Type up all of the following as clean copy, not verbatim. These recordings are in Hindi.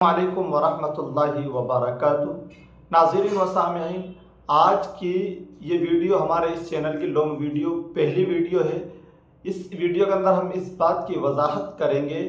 वालेकुम वरहमतुल्लाहि वबरकातुहू। नाज़रीन व सामिईन, आज की ये वीडियो हमारे इस चैनल की लॉन्ग वीडियो पहली वीडियो है। इस वीडियो के अंदर हम इस बात की वजाहत करेंगे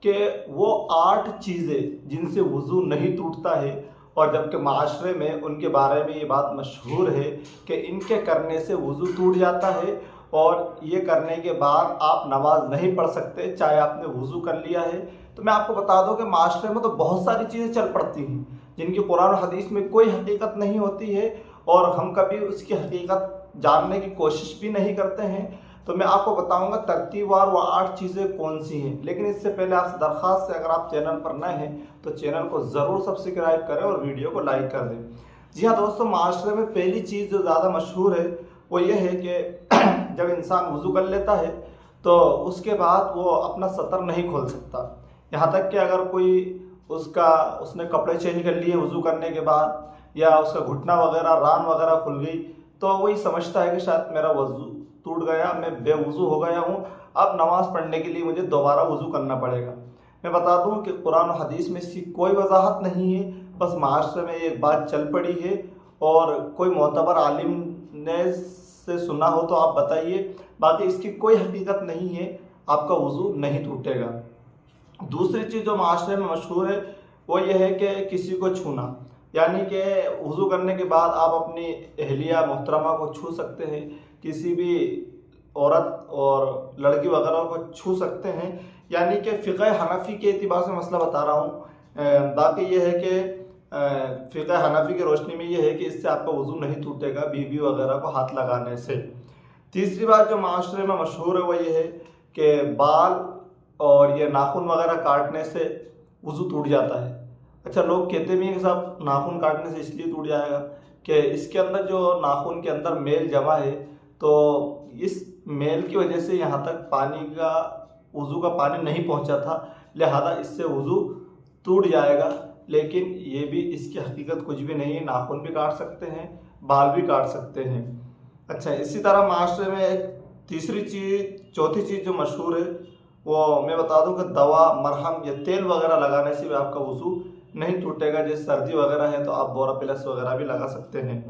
कि वो 8 चीज़ें जिनसे वज़ू नहीं टूटता है, और जबकि माशरे में उनके बारे में ये बात मशहूर है कि इनके करने से वज़ू टूट जाता है और ये करने के बाद आप नमाज नहीं पढ़ सकते चाहे आपने वज़ू कर लिया है। तो मैं आपको बता दूं कि माशरे में तो बहुत सारी चीज़ें चल पड़ती हैं जिनकी कुरान और हदीस में कोई हकीकत नहीं होती है, और हम कभी उसकी हकीकत जानने की कोशिश भी नहीं करते हैं। तो मैं आपको बताऊंगा तरतीबवार वो 8 चीज़ें कौन सी हैं। लेकिन इससे पहले आपसे दरख्वास्त है, अगर आप चैनल पर नए हैं तो चैनल को ज़रूर सब्सक्राइब करें और वीडियो को लाइक कर दें। जी हाँ दोस्तों, माशरे में पहली चीज़ जो ज़्यादा मशहूर है वो ये है कि जब इंसान वज़ू कर लेता है तो उसके बाद वो अपना सतर नहीं खोल सकता। यहाँ तक कि अगर कोई उसने कपड़े चेंज कर लिए वज़ू करने के बाद, या उसका घुटना वगैरह रान वगैरह खुल गई, तो वही समझता है कि शायद मेरा वज़ू टूट गया, मैं बेवज़ू हो गया हूँ, अब नमाज़ पढ़ने के लिए मुझे दोबारा वज़ू करना पड़ेगा। मैं बता दूँ कि कुरान और हदीस में इसकी कोई वजाहत नहीं है, बस माशरे में एक बात चल पड़ी है और कोई मोतबर आलिम ने से सुना हो तो आप बताइए, बाकी इसकी कोई हकीकत नहीं है, आपका वज़ू नहीं टूटेगा। दूसरी चीज़ जो माशरे में मशहूर है वो ये है कि किसी को छूना, यानी कि वज़ू करने के बाद आप अपनी अहलिया मोहतरमा को छू सकते हैं, किसी भी औरत और लड़की वगैरह को छू सकते हैं। यानी कि फ़िक़्ह हनफ़ी के एतबार से मसला बता रहा हूँ। बाकी ये है कि फ़िक़्ह हनफ़ी की रोशनी में ये है कि इससे आपका वज़ू नहीं टूटेगा बीवी वगैरह को हाथ लगाने से। तीसरी बात जो माशरे में मशहूर है वो ये है कि बाल और ये नाखून वगैरह काटने से वज़ू टूट जाता है। अच्छा, लोग कहते भी हैं कि साहब नाखून काटने से इसलिए टूट जाएगा कि इसके अंदर जो नाखून के अंदर मेल जमा है, तो इस मेल की वजह से यहाँ तक वज़ू का पानी नहीं पहुँचा था, लिहाजा इससे वज़ू टूट जाएगा। लेकिन ये भी इसकी हकीकत कुछ भी नहीं है, नाखून भी काट सकते हैं, बाल भी काट सकते हैं। अच्छा, इसी तरह माशरे में एक चौथी चीज़ जो मशहूर है वो मैं बता दूं कि दवा, मरहम या तेल वगैरह लगाने से भी आपका वज़ू नहीं टूटेगा। जैसे सर्दी वगैरह है तो आप बोरोप्लस वगैरह भी लगा सकते हैं।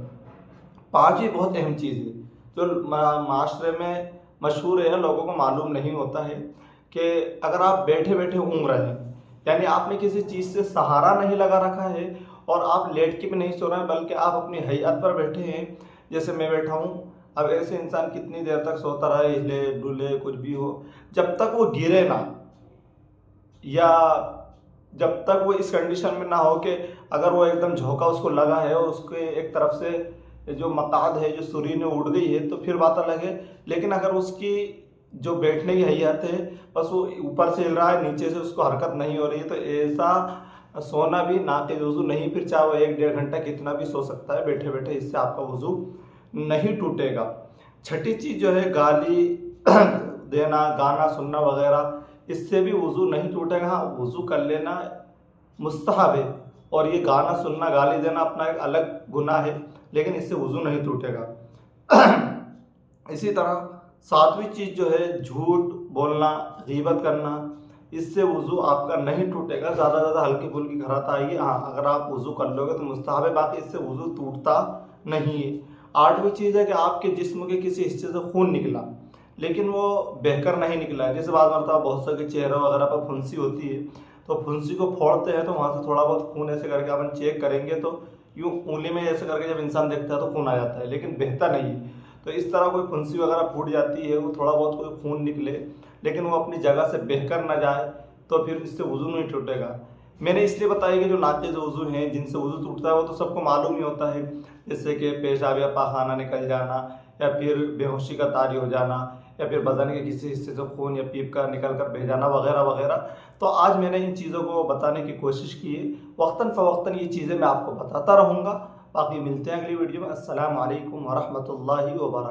पांचवी बहुत अहम चीज़ है जो माशरे में मशहूर है, लोगों को मालूम नहीं होता है कि अगर आप बैठे बैठे ऊँघ रहे हैं, यानी आपने किसी चीज़ से सहारा नहीं लगा रखा है और आप लेट के भी नहीं सो रहे हैं, बल्कि आप अपनी हैयत पर बैठे हैं, जैसे मैं बैठा हूँ। अब ऐसे इंसान कितनी देर तक सोता रहे, हिले डुले कुछ भी हो, जब तक वो गिरे ना, या जब तक वो इस कंडीशन में ना हो कि अगर वो एकदम झोंका उसको लगा है और उसके एक तरफ से जो मकाद है, जो सुरीन उड़ गई है, तो फिर बात अलग है। लेकिन अगर उसकी जो बैठने की हैयत है, बस वो ऊपर से हिल रहा है, नीचे से उसको हरकत नहीं हो रही है, तो ऐसा सोना भी नाक़िज़ वज़ू नहीं। फिर चाहे वो 1-1.5 घंटा कितना भी सो सकता है बैठे बैठे, इससे आपका वज़ू नहीं टूटेगा। छठी चीज़ जो है गाली देना, गाना सुनना वगैरह, इससे भी वज़ू नहीं टूटेगा। हाँ, वज़ू कर लेना मुस्तहब है, और ये गाना सुनना, गाली देना अपना एक अलग गुनाह है, लेकिन इससे वज़ू नहीं टूटेगा। इसी तरह 7वीं चीज़ जो है झूठ बोलना, गीबत करना, इससे वज़ू आपका नहीं टूटेगा। ज़्यादा हल्की फुल्की खरात आएगी, हाँ अगर आप वज़ू कर लोगे तो मुस्तहब है, बाकी इससे वज़ू टूटता नहीं है। 8वीं चीज़ है कि आपके जिस्म के किसी हिस्से से खून निकला, लेकिन वो बहकर नहीं निकला है। जैसे बाद मरतबा बहुत से चेहरे वगैरह पर फुंसी होती है, तो फुंसी को फोड़ते हैं तो वहाँ से थोड़ा बहुत खून ऐसे करके अपन चेक करेंगे तो यूँ उंगली में ऐसे करके जब इंसान देखता है तो खून आ जाता है, लेकिन बहता नहीं है। तो इस तरह कोई फुंसी वगैरह फूट जाती है, वो थोड़ा बहुत कोई खून निकले लेकिन वो अपनी जगह से बहकर ना जाए, तो फिर इससे वज़ू नहीं टूटेगा। मैंने इसलिए बताया कि जो नाक़िज़ वज़ू हैं, जिनसे वज़ू टूटता है, वो तो सबको मालूम ही होता है, जैसे कि पेशाब या पाखाना निकल जाना, या फिर बेहोशी का तारी हो जाना, या फिर बदन के किसी हिस्से से खून या पीप का निकल कर बह जाना वगैरह वगैरह। तो आज मैंने इन चीज़ों को बताने की कोशिश की है। वक्तन फ़वक्तन ये चीज़ें मैं आपको बताता रहूँगा। बाकी मिलते हैं अगली वीडियो में। अस्सलामु अलैकुम वरहमतुल्लाहि वबरकातुहू।